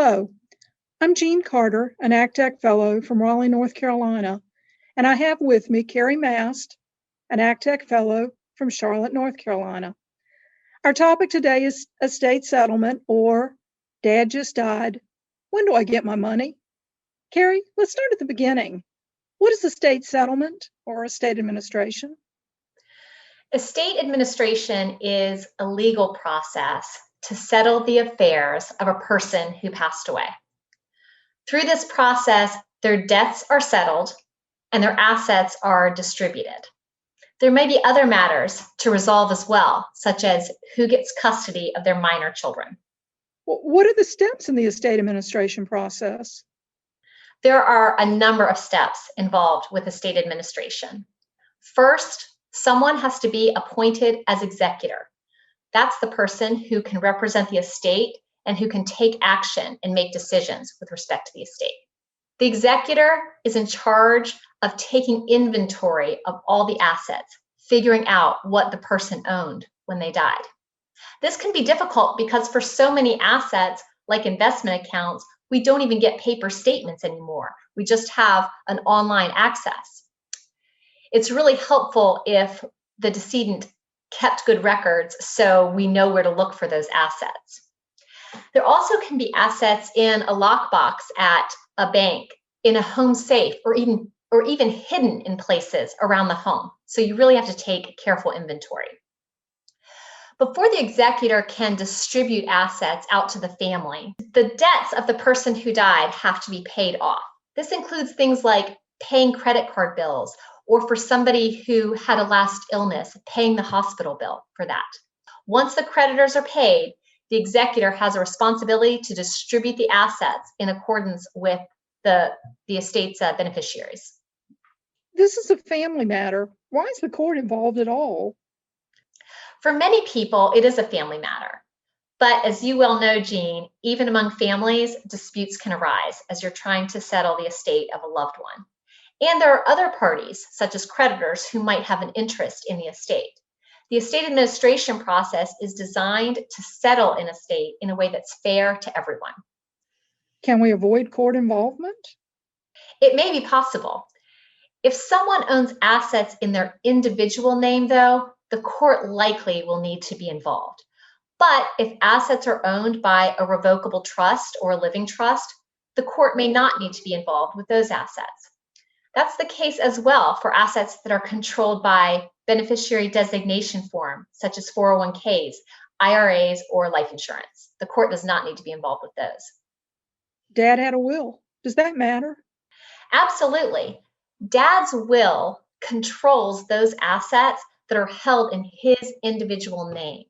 Hello, I'm Jean Carter, an ACTEC Fellow from Raleigh, North Carolina, and I have with me Carrie Mast, an ACTEC Fellow from Charlotte, North Carolina. Our topic today is estate settlement, or Dad just died. When do I get my money? Carrie, let's start at the beginning. What is estate settlement or estate administration? Estate administration is a legal process to settle the affairs of a person who passed away. Through this process, their debts are settled and their assets are distributed. There may be other matters to resolve as well, such as who gets custody of their minor children. What are the steps in the estate administration process? There are a number of steps involved with estate administration. First, someone has to be appointed as executor. That's the person who can represent the estate and who can take action and make decisions with respect to the estate. The executor is in charge of taking inventory of all the assets, figuring out what the person owned when they died. This can be difficult because for so many assets, like investment accounts, we don't even get paper statements anymore. We just have an online access. It's really helpful if the decedent kept good records so we know where to look for those assets. There also can be assets in a lockbox at a bank, in a home safe, or even hidden in places around the home. So you really have to take careful inventory. Before the executor can distribute assets out to the family, the debts of the person who died have to be paid off. This includes things like paying credit card bills, or for somebody who had a last illness, paying the hospital bill for that. Once the creditors are paid, the executor has a responsibility to distribute the assets in accordance with the estate's beneficiaries. This is a family matter. Why is the court involved at all? For many people, it is a family matter. But as you well know, Jean, even among families, disputes can arise as you're trying to settle the estate of a loved one. And there are other parties, such as creditors, who might have an interest in the estate. The estate administration process is designed to settle an estate in a way that's fair to everyone. Can we avoid court involvement? It may be possible. If someone owns assets in their individual name, though, the court likely will need to be involved. But if assets are owned by a revocable trust or a living trust, the court may not need to be involved with those assets. That's the case as well for assets that are controlled by beneficiary designation form, such as 401ks, IRAs, or life insurance. The court does not need to be involved with those. Dad had a will. Does that matter? Absolutely. Dad's will controls those assets that are held in his individual name.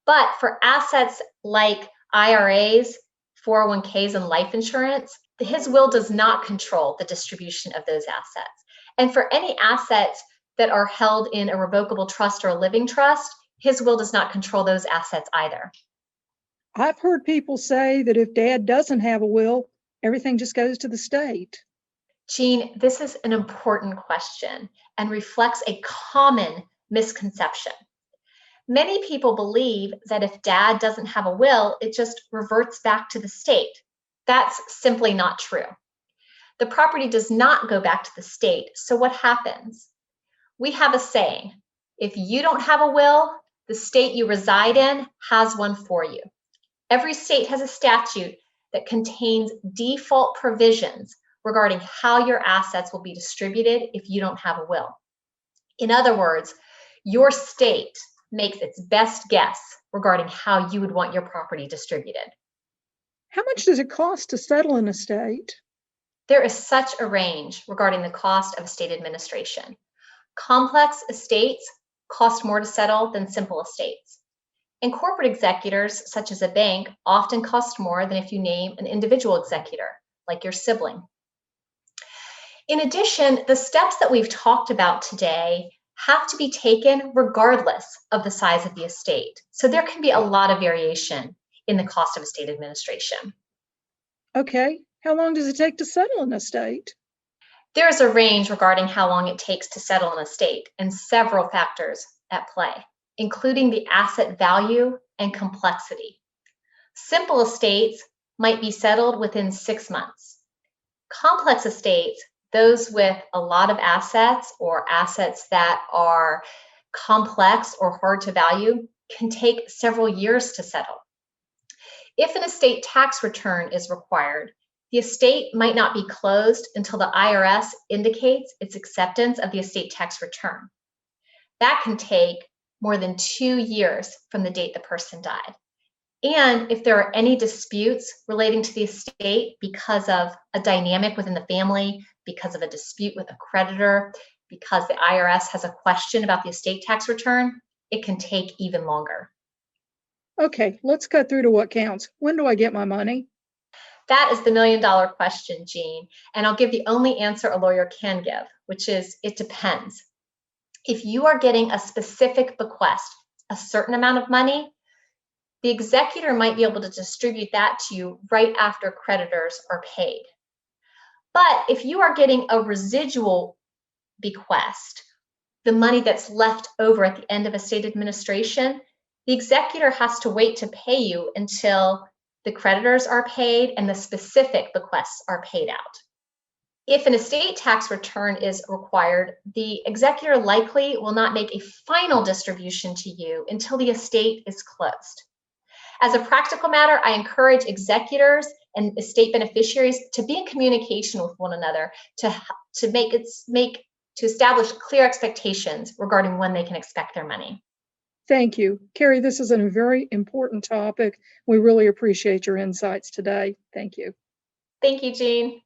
But for assets like IRAs, 401ks, and life insurance, his will does not control the distribution of those assets. And for any assets that are held in a revocable trust or a living trust, his will does not control those assets either. I've heard people say that if Dad doesn't have a will, everything just goes to the state. Jean, this is an important question and reflects a common misconception. Many people believe that if Dad doesn't have a will, it just reverts back to the state. That's simply not true. The property does not go back to the state. So what happens? We have a saying, if you don't have a will, the state you reside in has one for you. Every state has a statute that contains default provisions regarding how your assets will be distributed if you don't have a will. In other words, your state makes its best guess regarding how you would want your property distributed. How much does it cost to settle an estate? There is such a range regarding the cost of estate administration. Complex estates cost more to settle than simple estates. And corporate executors, such as a bank, often cost more than if you name an individual executor, like your sibling. In addition, the steps that we've talked about today have to be taken regardless of the size of the estate. So there can be a lot of variation in the cost of estate administration. Okay, how long does it take to settle an estate? There is a range regarding how long it takes to settle an estate and several factors at play, including the asset value and complexity. Simple estates might be settled within 6 months. Complex estates, those with a lot of assets or assets that are complex or hard to value, can take several years to settle. If an estate tax return is required, the estate might not be closed until the IRS indicates its acceptance of the estate tax return. That can take more than 2 years from the date the person died. And if there are any disputes relating to the estate because of a dynamic within the family, because of a dispute with a creditor, because the IRS has a question about the estate tax return, it can take even longer. Okay, let's cut through to what counts. When do I get my money? That is the million-dollar question, Jean. And I'll give the only answer a lawyer can give, which is it depends. If you are getting a specific bequest, a certain amount of money, the executor might be able to distribute that to you right after creditors are paid. But if you are getting a residual bequest, the money that's left over at the end of estate administration, the executor has to wait to pay you until the creditors are paid and the specific bequests are paid out. If an estate tax return is required, the executor likely will not make a final distribution to you until the estate is closed. As a practical matter, I encourage executors and estate beneficiaries to be in communication with one another to establish clear expectations regarding when they can expect their money. Thank you. Carrie, this is a very important topic. We really appreciate your insights today. Thank you. Thank you, Jean.